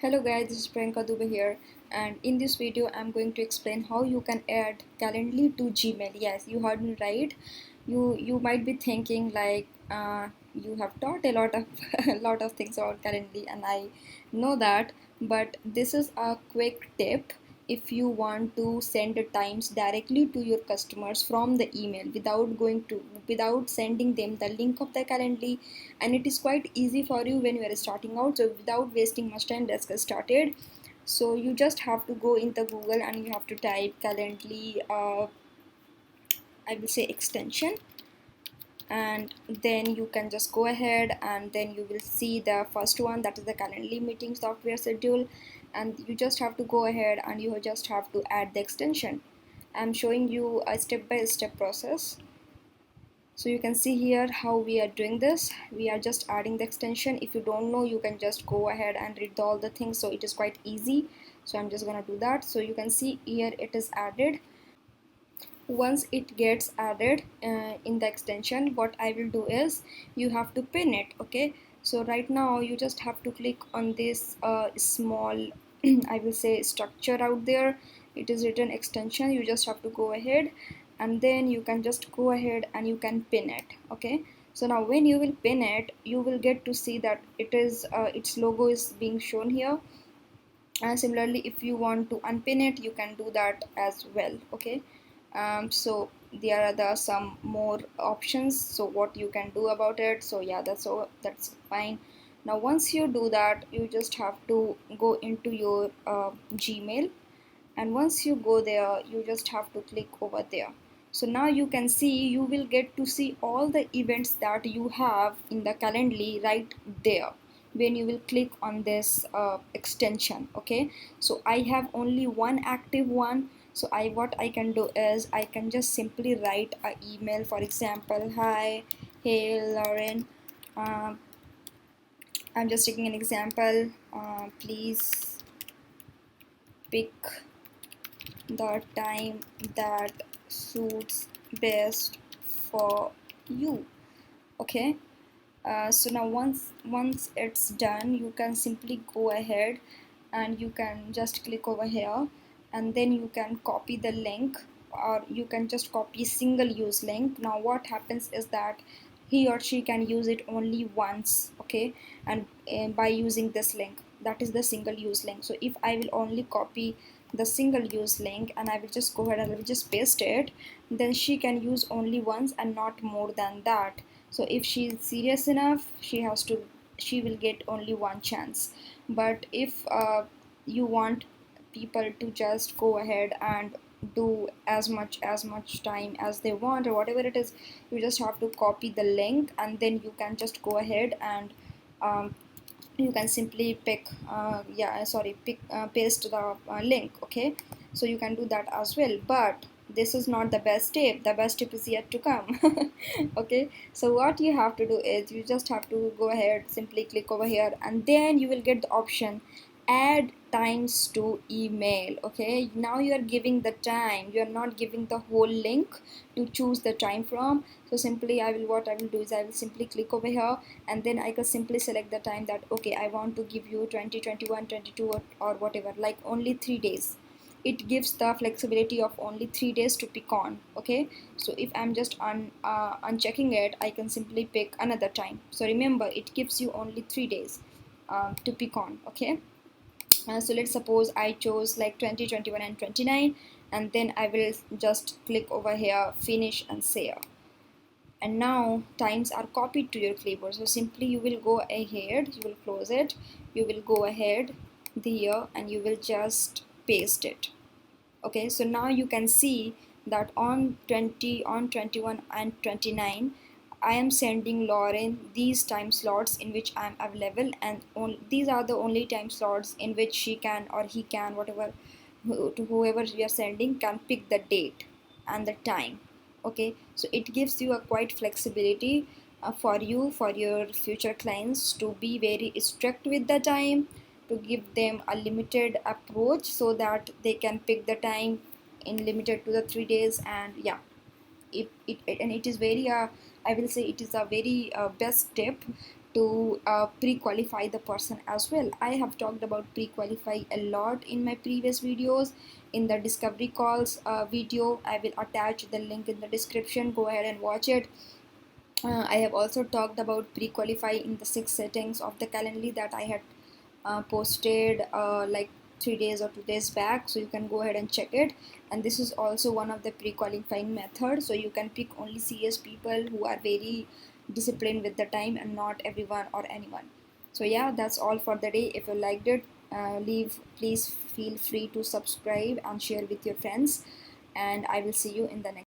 Hello guys, this is Priyanka Dubey here, and in this video I'm going to explain how you can add Calendly to Gmail. Yes, you heard me right. You might be thinking like you have taught a lot of a lot of things about Calendly, and I know that, but this is a quick tip if you want to send the times directly to your customers from the email without sending them the link of the Calendly, and it is quite easy for you when you are starting out. So without wasting much time, let's get started. So you just have to go in the Google and you have to type Calendly, I will say extension, and then you can just go ahead and then you will see the first one, that is the Calendly meeting software schedule, and you just have to go ahead and you just have to add the extension. I'm showing you a step-by-step process. So you can see here how we are doing this. We are just adding the extension. If you don't know, you can just go ahead and read all the things, so it is quite easy. So I'm just gonna do that. So you can see here it is added. Once it gets added in the extension, what I will do is you have to pin it. Okay, so right now you just have to click on this small I will say structure out there. It is written extension. You just have to go ahead and then you can just go ahead and you can pin it. Okay, so now when you will pin it, you will get to see that it is its logo is being shown here. And similarly, if you want to unpin it, you can do that as well. Okay, so there are some more options, so what you can do about it. So yeah, that's fine. Now once you do that, you just have to go into your Gmail, and once you go there, you just have to click over there. So now you can see, you will get to see all the events that you have in the Calendly right there when you will click on this extension. Okay, so I have only one active one. So what I can do is I can just simply write an email. For example, hi, hey Lauren, uh, I'm just taking an example. Please pick the time that suits best for you. Okay, so now once it's done, you can simply go ahead and you can just click over here, and then you can copy the link, or you can just copy single use link. Now what happens is that he or she can use it only once. Okay, and by using this link, that is the single use link. So if I will only copy the single use link and I will just go ahead and I will just paste it, then she can use only once and not more than that. So if she is serious enough, she will get only one chance. But if you want people to just go ahead and do as much time as they want, or whatever it is, you just have to copy the link and then you can just go ahead and um, you can simply paste the link. Okay, so you can do that as well, but this is not the best tip. The best tip is yet to come. Okay, so what you have to do is you just have to go ahead, simply click over here, and then you will get the option add times to email. Okay, now you are giving the time, you are not giving the whole link to choose the time from. So simply what I will do is I will simply click over here, and then I can simply select the time that okay, I want to give you 20, 21, 22, or whatever, like only 3 days. It gives the flexibility of only 3 days to pick on. Okay, so if I'm just unchecking it, I can simply pick another time. So remember, it gives you only 3 days to pick on. Okay, so let's suppose I chose like 20, 21, and 29, and then I will just click over here, finish and save. And now times are copied to your clipboard. So simply you will go ahead, you will close it, you will go ahead here and you will just paste it. Okay, so now you can see that on 20, on 21 and 29, I am sending Lauren these time slots in which I am available, and these are the only time slots in which she can or he can, whatever, to whoever we are sending, can pick the date and the time. Okay, so it gives you a quite flexibility for you, for your future clients, to be very strict with the time, to give them a limited approach so that they can pick the time in limited to the 3 days. And yeah, it is very I will say it is a very best tip to pre-qualify the person as well. I have talked about pre-qualify a lot in my previous videos. In the discovery calls video, I will attach the link in the description. Go ahead and watch it. I have also talked about pre-qualify in the 6 settings of the Calendly that I had posted like 3 days or 2 days back, so you can go ahead and check it. And this is also one of the pre-qualifying methods, so you can pick only serious people who are very disciplined with the time and not everyone or anyone. So yeah, that's all for the day. If you liked it, please feel free to subscribe and share with your friends, and I will see you in the next